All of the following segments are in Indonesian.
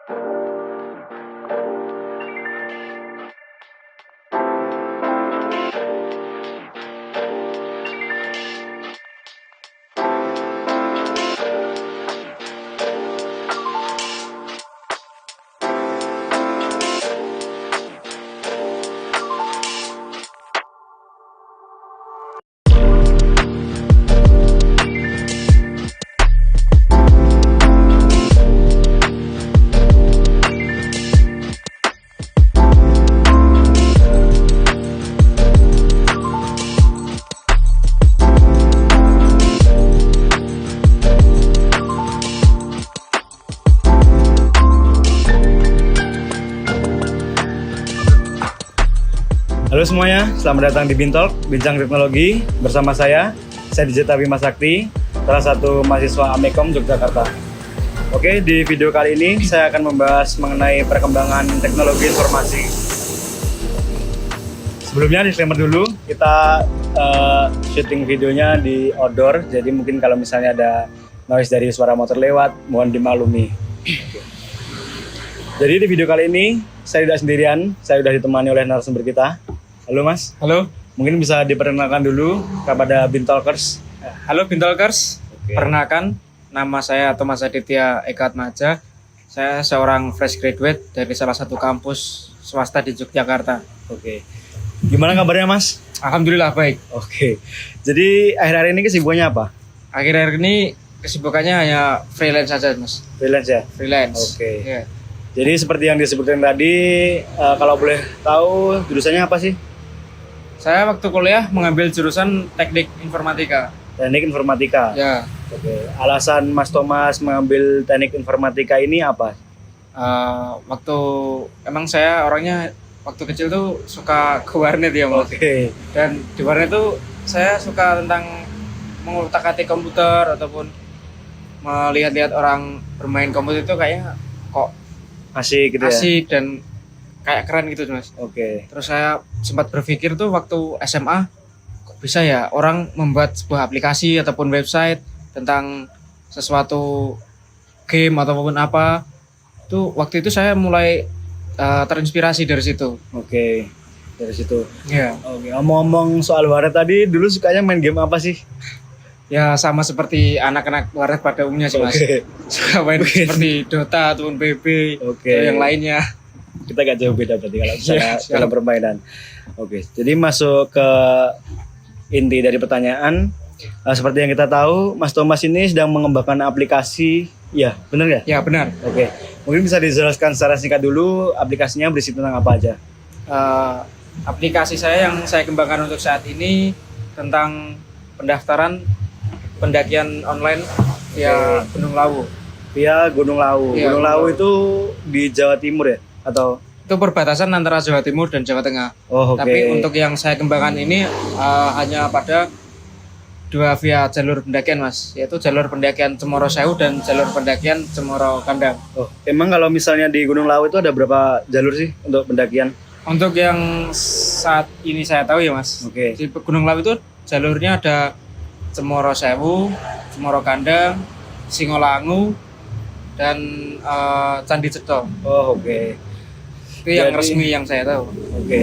Halo semuanya, selamat datang di Bintalk, Bincang Teknologi. Bersama saya Dijeta Bima Sakti, salah satu mahasiswa Amekom Yogyakarta. Oke, di video kali ini saya akan membahas mengenai perkembangan teknologi informasi. Sebelumnya disclaimer dulu, kita syuting videonya di outdoor, jadi mungkin kalau misalnya ada noise dari suara motor lewat, mohon dimaklumi. Jadi di video kali ini saya tidak sendirian, saya sudah ditemani oleh narasumber kita. Halo Mas. Halo. Mungkin bisa diperkenalkan dulu kepada Bintalkers. Halo Bintalkers. Oke. Perkenalkan, nama saya Thomas Aditya Eka Atmaja. Saya seorang fresh graduate dari salah satu kampus swasta di Yogyakarta. Oke. Gimana kabarnya Mas? Alhamdulillah baik. Oke. Jadi akhir-akhir ini kesibukannya apa? Akhir-akhir ini kesibukannya hanya freelance saja, Mas. Freelance ya? Freelance. Oke. Iya. Jadi seperti yang disebutkan tadi, kalau boleh tahu jurusannya apa sih? Saya waktu kuliah mengambil jurusan teknik informatika. Teknik informatika. Ya. Oke. Alasan Mas Thomas mengambil teknik informatika ini apa? Waktu emang saya orangnya waktu kecil tuh suka ke warnet ya, Mas. Oke. Dan di warnet tuh saya suka tentang mengutak-atik komputer ataupun melihat-lihat orang bermain komputer itu kayaknya kok Asik gitu ya? asik dan kayak keren gitu, Mas. Oke. Terus saya sempat berpikir tuh waktu SMA, kok bisa ya orang membuat sebuah aplikasi ataupun website tentang sesuatu game ataupun apa. Tuh waktu itu saya mulai terinspirasi dari situ. Oke. Dari situ. Ya. Oke. Ngomong-ngomong soal warnet tadi, dulu sukanya main game apa sih? Ya sama seperti anak-anak warnet pada umumnya sih, Mas. Oke. Suka main seperti Dota ataupun PB Oke. atau yang lainnya. Kita gak jauh beda berarti kalau misalnya Iya, dalam permainan. Oke, jadi masuk ke inti dari pertanyaan. Seperti yang kita tahu, Mas Thomas ini sedang mengembangkan aplikasi. Ya, benar ya? Ya benar. Oke, mungkin bisa dijelaskan secara singkat dulu aplikasinya berisi tentang apa aja? Aplikasi saya yang saya kembangkan untuk saat ini tentang pendaftaran pendakian online via Gunung Lawu. Via Gunung Lawu. Iya, Gunung Lawu itu di Jawa Timur ya? Atau? Itu perbatasan antara Jawa Timur dan Jawa Tengah. Oh, oke. Tapi untuk yang saya kembangkan ini hanya pada dua via jalur pendakian, Mas, yaitu jalur pendakian Cemoro Sewu dan jalur pendakian Cemoro Kandang. Oh, emang kalau misalnya di Gunung Lawu itu ada berapa jalur sih untuk pendakian? Untuk yang saat ini saya tahu ya, Mas, Oke. di Gunung Lawu itu jalurnya ada Cemoro Sewu, Cemoro Kandang, Singolangu, dan Candi Cetro. Oh, oke. Itu yang Jadi- resmi yang saya tahu. Oke.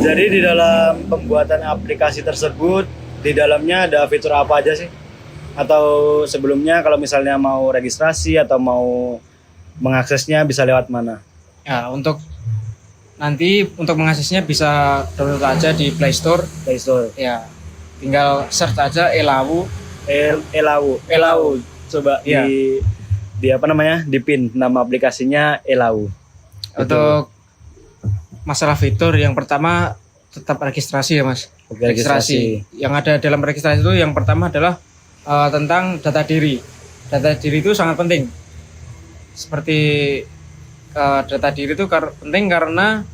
Jadi di dalam pembuatan aplikasi tersebut, di dalamnya ada fitur apa aja sih? Atau sebelumnya kalau misalnya mau registrasi atau mau mengaksesnya bisa lewat mana? Ya, untuk mengaksesnya bisa download aja di Play Store. Play Store. Ya, tinggal search aja Elawu. Elawu. Elawu. Coba Iya. di apa namanya? Di pin nama aplikasinya Elawu. Untuk masalah fitur yang pertama tetap registrasi ya, Mas. Oke, registrasi. Yang ada dalam registrasi itu yang pertama adalah tentang data diri. Data diri itu sangat penting. Seperti data diri itu penting karena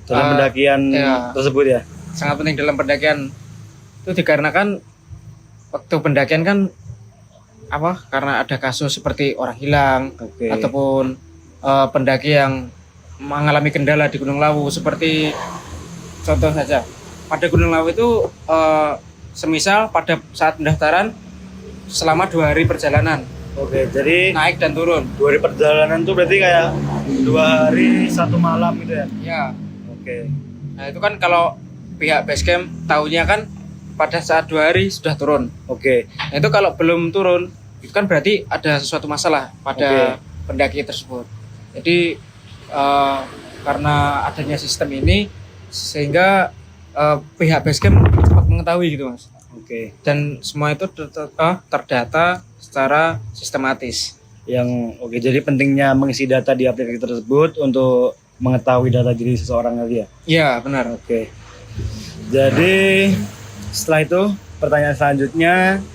Dalam pendakian ya. tersebut ya. sangat penting dalam pendakian. Itu dikarenakan waktu pendakian kan karena ada kasus seperti orang hilang Oke. ataupun pendaki yang mengalami kendala di Gunung Lawu, seperti contoh saja pada Gunung Lawu itu semisal pada saat pendaftaran selama 2 hari perjalanan Oke, jadi naik dan turun. 2 hari perjalanan tuh berarti kayak 2 hari 1 malam gitu ya? Ya. Oke. Nah itu kan kalau pihak basecamp tahunya kan pada saat 2 hari sudah turun. Oke. Nah itu kalau belum turun itu kan berarti ada sesuatu masalah pada pendaki tersebut. Jadi karena adanya sistem ini sehingga pihak basecamp cepat mengetahui gitu mas. Oke. Dan semua itu terdata secara sistematis. Oke, jadi pentingnya mengisi data di aplikasi tersebut untuk mengetahui data diri seseorang tadi ya? Iya benar. Oke. Jadi setelah itu pertanyaan selanjutnya,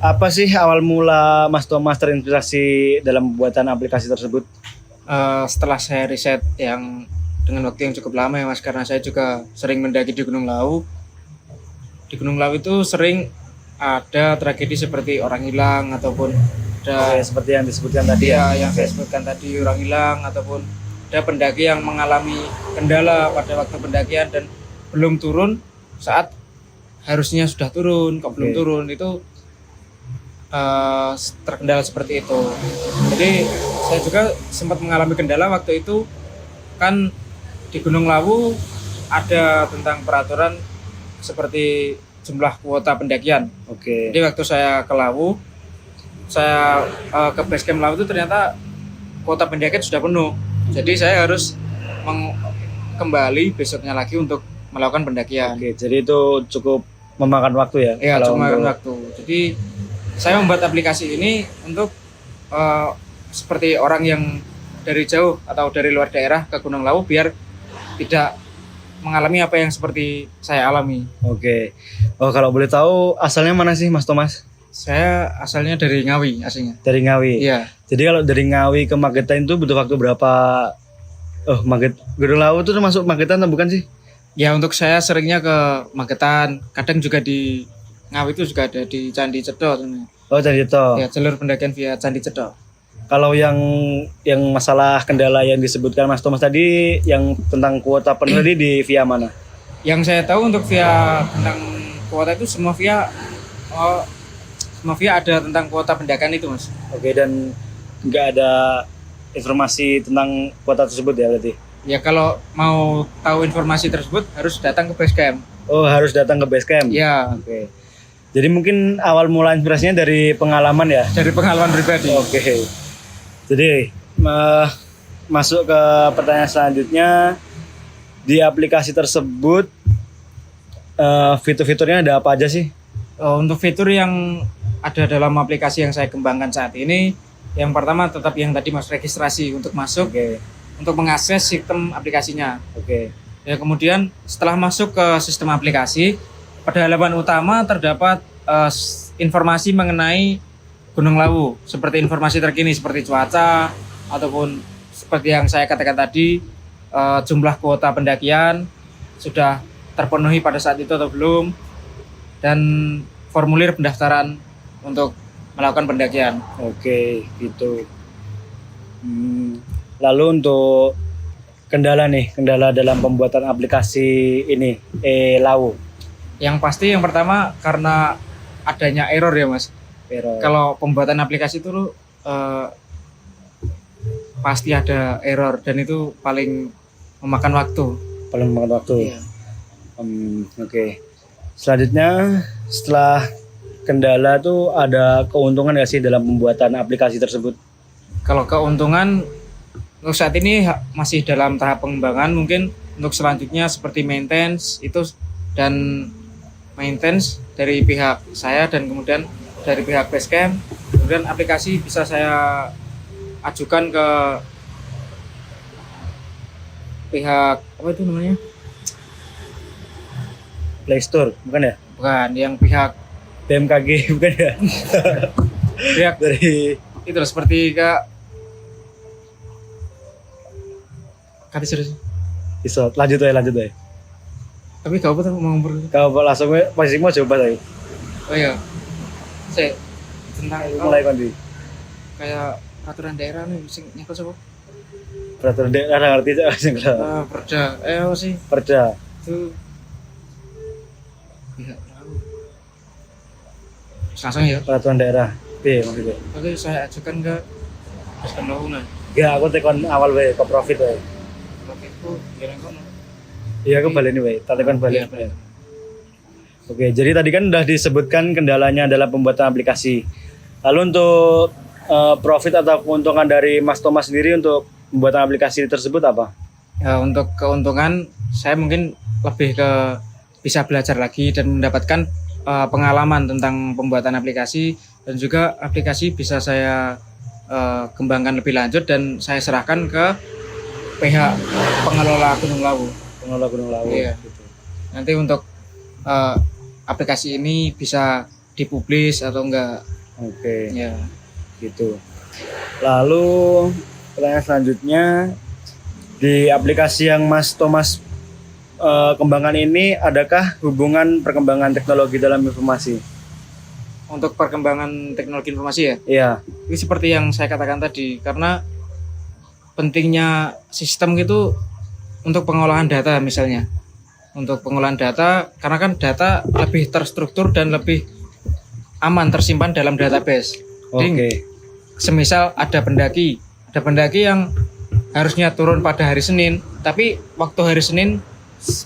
apa sih awal mula Mas Thomas terinspirasi dalam pembuatan aplikasi tersebut? Setelah saya riset yang dengan waktu yang cukup lama ya mas, karena saya juga sering mendaki di Gunung Lawu. Di Gunung Lawu itu sering ada tragedi seperti orang hilang ataupun ada Seperti yang disebutkan tadi ya ya? yang saya sebutkan tadi, orang hilang ataupun ada pendaki yang mengalami kendala pada waktu pendakian dan belum turun saat harusnya sudah turun, kok belum turun, itu terkendala seperti itu. Jadi saya juga sempat mengalami kendala waktu itu kan di Gunung Lawu ada tentang peraturan seperti jumlah kuota pendakian. Oke. Jadi waktu saya ke Lawu, saya ke basecamp Lawu itu ternyata kuota pendakian sudah penuh. Jadi saya harus kembali besoknya lagi untuk melakukan pendakian. Oke, jadi itu cukup memakan waktu ya? Iya, kalau cuma untuk- waktu. Jadi saya membuat aplikasi ini untuk seperti orang yang dari jauh atau dari luar daerah ke Gunung Lawu biar tidak mengalami apa yang seperti saya alami. Oke. Oh, kalau boleh tahu asalnya mana sih Mas Thomas? Saya asalnya dari Ngawi aslinya. Dari Ngawi. Iya. Jadi kalau dari Ngawi ke Magetan itu butuh waktu berapa? Oh, Gunung Lawu itu termasuk Magetan atau bukan sih? Ya untuk saya seringnya ke Magetan, kadang juga di Ngawi itu juga ada di Candi Cedok. Oh, jadi itu. Ya jalur pendakian via Candi Cedok. Kalau yang masalah kendala yang disebutkan Mas Thomas tadi, yang tentang kuota penuh tadi di via mana? Yang saya tahu untuk via tentang kuota itu semua via ada tentang kuota pendakian itu mas. Oke, dan nggak ada informasi tentang kuota tersebut ya berarti? Ya kalau mau tahu informasi tersebut harus datang ke basecamp. Oh, harus datang ke base camp? Ya Oke. Jadi mungkin awal mula inspirasinya dari pengalaman ya? dari pengalaman pribadi. Oke. Jadi masuk ke pertanyaan selanjutnya, di aplikasi tersebut fitur-fiturnya ada apa aja sih? Untuk fitur yang ada dalam aplikasi yang saya kembangkan saat ini, yang pertama tetap yang tadi mas, registrasi untuk masuk, Oke. untuk mengakses sistem aplikasinya. Oke. Ya kemudian setelah masuk ke sistem aplikasi, pada halaman utama terdapat informasi mengenai Gunung Lawu, seperti informasi terkini seperti cuaca ataupun seperti yang saya katakan tadi, jumlah kuota pendakian sudah terpenuhi pada saat itu atau belum, dan formulir pendaftaran untuk melakukan pendakian. Oke, gitu. Lalu untuk kendala dalam pembuatan aplikasi ini, Lawu. Yang pasti yang pertama karena adanya error ya mas. Error. Kalau pembuatan aplikasi itu pasti ada error dan itu paling memakan waktu. Paling memakan waktu. Iya. Oke. Selanjutnya, setelah kendala tuh ada keuntungan nggak sih dalam pembuatan aplikasi tersebut? Kalau keuntungan untuk saat ini masih dalam tahap pengembangan, mungkin untuk selanjutnya seperti maintenance itu, dan maintenance dari pihak saya dan kemudian dari pihak basecamp, kemudian aplikasi bisa saya ajukan ke pihak apa itu namanya, Play Store, bukan ya? bukan yang pihak BMKG, bukan ya? pihak Dari itu loh, seperti ke kati serius, bisa lanjut ya. tapi gak apa tuh mau ngobrol. Kalau langsung posisimu coba tadi. Oh iya, saya tentang Mulai kondi. kayak peraturan daerah nih sing nyekel sapa? Peraturan daerah ngerti aja sing lah. Perda apa sih Perda. itu pihak tahu langsung ya. Peraturan daerah. Piye maksudnya? Oke, saya ajukan ke Baskom Lowongan. Ya aku tekon awal wae ke profit wae. Oke, itu kira kono. Iya aku baleni wae, tak tekon balik. Iya, Oke, jadi tadi kan udah disebutkan kendalanya adalah pembuatan aplikasi. Lalu untuk profit atau keuntungan dari Mas Thomas sendiri untuk pembuatan aplikasi tersebut apa? Ya, untuk keuntungan saya mungkin lebih ke bisa belajar lagi dan mendapatkan pengalaman tentang pembuatan aplikasi, dan juga aplikasi bisa saya kembangkan lebih lanjut dan saya serahkan ke pihak pengelola Gunung Lawu. Pengelola Gunung Lawu. Iya. Gitu. Nanti untuk aplikasi ini bisa dipublis atau enggak. Oke. Ya. Gitu. Lalu pertanyaan selanjutnya, di aplikasi yang Mas Thomas kembangkan ini adakah hubungan perkembangan teknologi dalam informasi? Untuk perkembangan teknologi informasi ya. Iya. Ini seperti yang saya katakan tadi, karena pentingnya sistem itu untuk pengolahan data misalnya. Untuk pengolahan data, karena kan data lebih terstruktur dan lebih aman tersimpan dalam database. Jadi, semisal ada pendaki yang harusnya turun pada hari Senin, tapi waktu hari Senin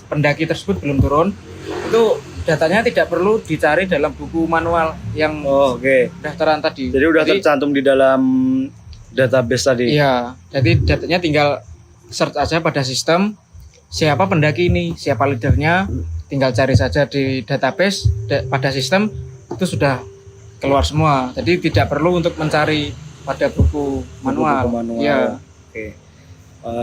pendaki tersebut belum turun, itu datanya tidak perlu dicari dalam buku manual yang daftaran tadi. Jadi udah tercantum di dalam database tadi. Iya, jadi datanya tinggal search aja pada sistem, siapa pendaki ini, siapa leadernya, tinggal cari saja di database pada sistem, itu sudah keluar semua. Jadi tidak perlu untuk mencari pada buku manual. Ya. Oke.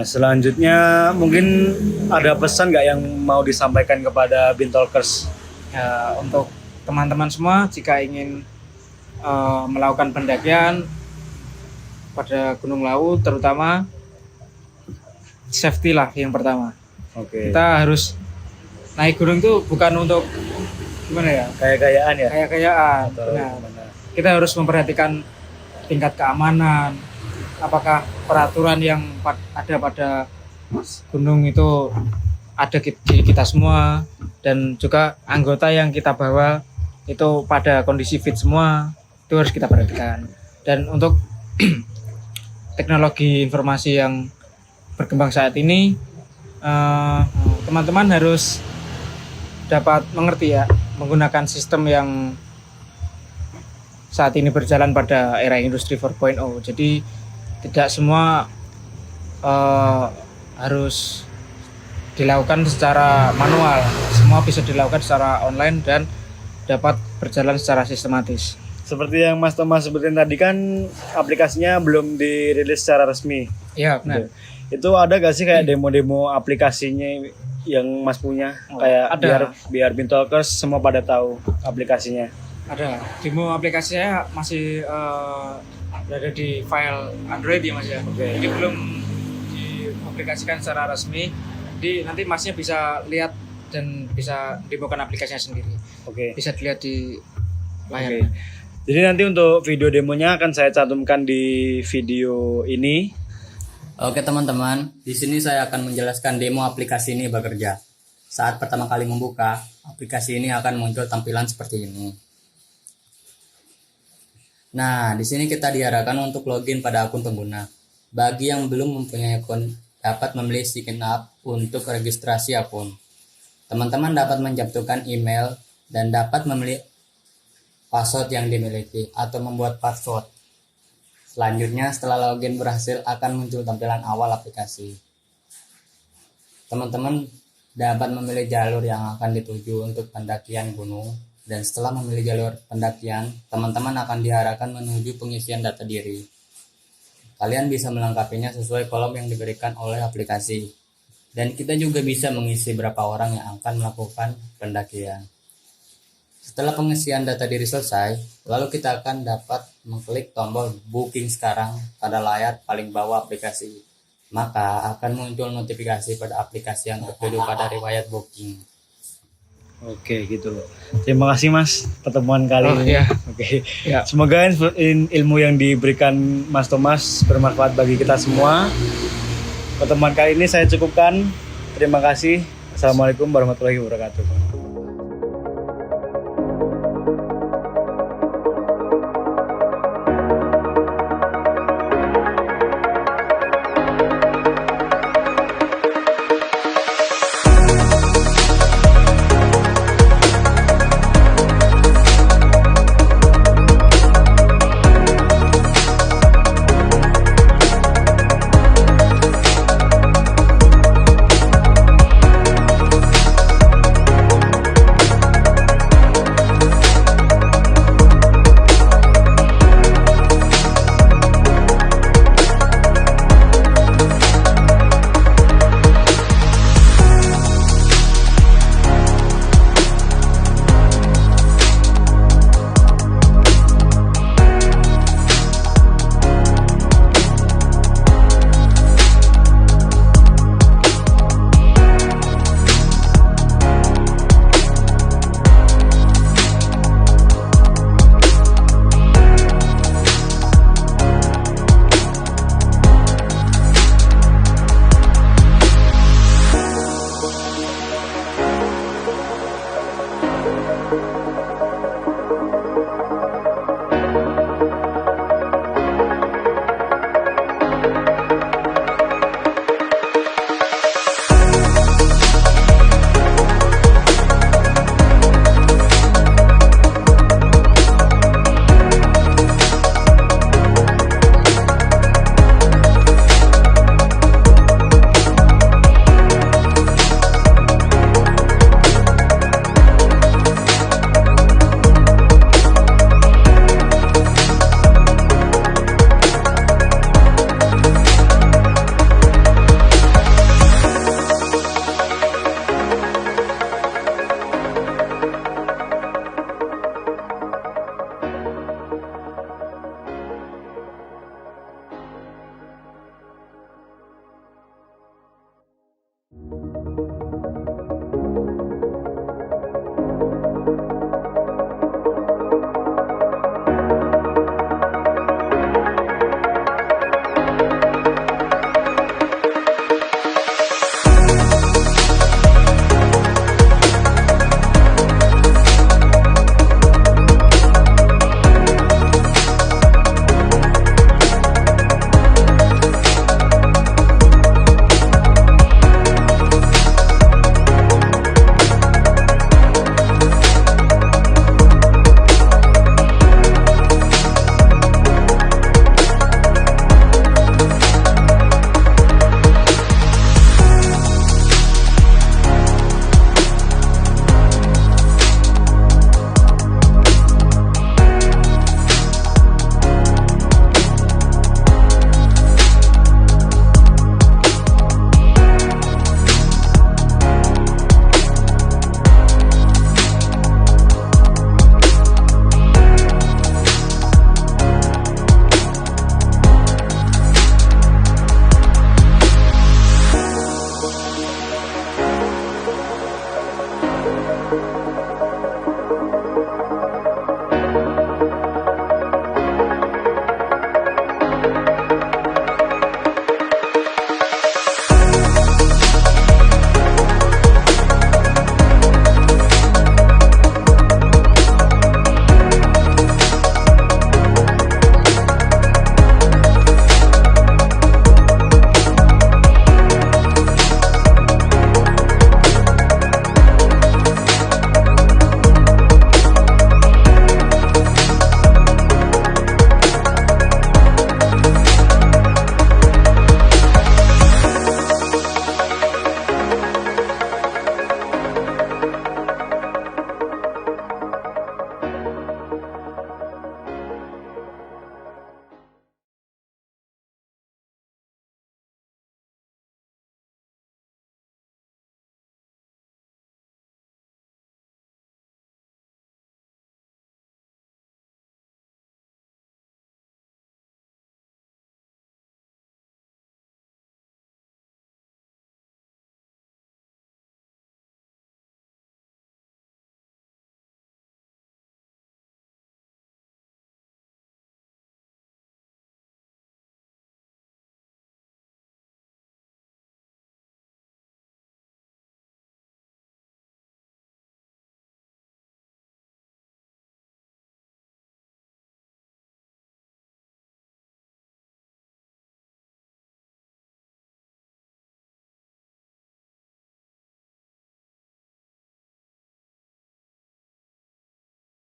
Selanjutnya mungkin ada pesan nggak yang mau disampaikan kepada Bintolkers? Ya, untuk teman-teman semua, jika ingin melakukan pendakian pada Gunung Lawu, terutama safety lah yang pertama. Kita harus naik gunung itu bukan untuk gimana ya? Kayak-kayaan ya? Kayak-kayaan. Nah, kita harus memperhatikan tingkat keamanan. Apakah peraturan yang ada pada gunung itu ada di kita semua, dan juga anggota yang kita bawa itu pada kondisi fit semua, itu harus kita perhatikan. Dan untuk teknologi informasi yang berkembang saat ini, teman-teman harus dapat mengerti ya, menggunakan sistem yang saat ini berjalan pada era industri 4.0. Jadi tidak semua harus dilakukan secara manual, semua bisa dilakukan secara online dan dapat berjalan secara sistematis. Seperti yang Mas Thomas sebutin tadi kan, aplikasinya belum dirilis secara resmi. Iya, benar. Itu ada gak sih kayak demo-demo aplikasinya yang Mas punya? Kayak ada. biar Bintolkers semua pada tahu aplikasinya. Ada. Demo aplikasi saya masih berada di file Android ya Mas ya. Jadi belum diaplikasikan secara resmi. Jadi nanti Masnya bisa lihat dan bisa demokan aplikasinya sendiri. Bisa dilihat di layar. Jadi nanti untuk video demonya akan saya cantumkan di video ini. Oke teman-teman, di sini saya akan menjelaskan demo aplikasi ini bekerja. Saat pertama kali membuka, aplikasi ini akan muncul tampilan seperti ini. Nah, di sini kita diarahkan untuk login pada akun pengguna. Bagi yang belum mempunyai akun, dapat memilih sign up untuk registrasi akun. Teman-teman dapat mencantumkan email dan dapat memilih password yang dimiliki atau membuat password. Selanjutnya, setelah login berhasil, akan muncul tampilan awal aplikasi. Teman-teman dapat memilih jalur yang akan dituju untuk pendakian gunung, dan setelah memilih jalur pendakian, teman-teman akan diarahkan menuju pengisian data diri. Kalian bisa melengkapinya sesuai kolom yang diberikan oleh aplikasi. Dan kita juga bisa mengisi berapa orang yang akan melakukan pendakian. Setelah pengisian data diri selesai, lalu kita akan dapat mengklik tombol booking sekarang pada layar paling bawah aplikasi. Maka akan muncul notifikasi pada aplikasi yang tertuju pada riwayat booking. Oke, gitu. Terima kasih Mas pertemuan kali ini. Ya. Ya. Semoga ilmu yang diberikan Mas Thomas bermanfaat bagi kita semua. Pertemuan kali ini saya cukupkan. Terima kasih. Assalamualaikum warahmatullahi wabarakatuh.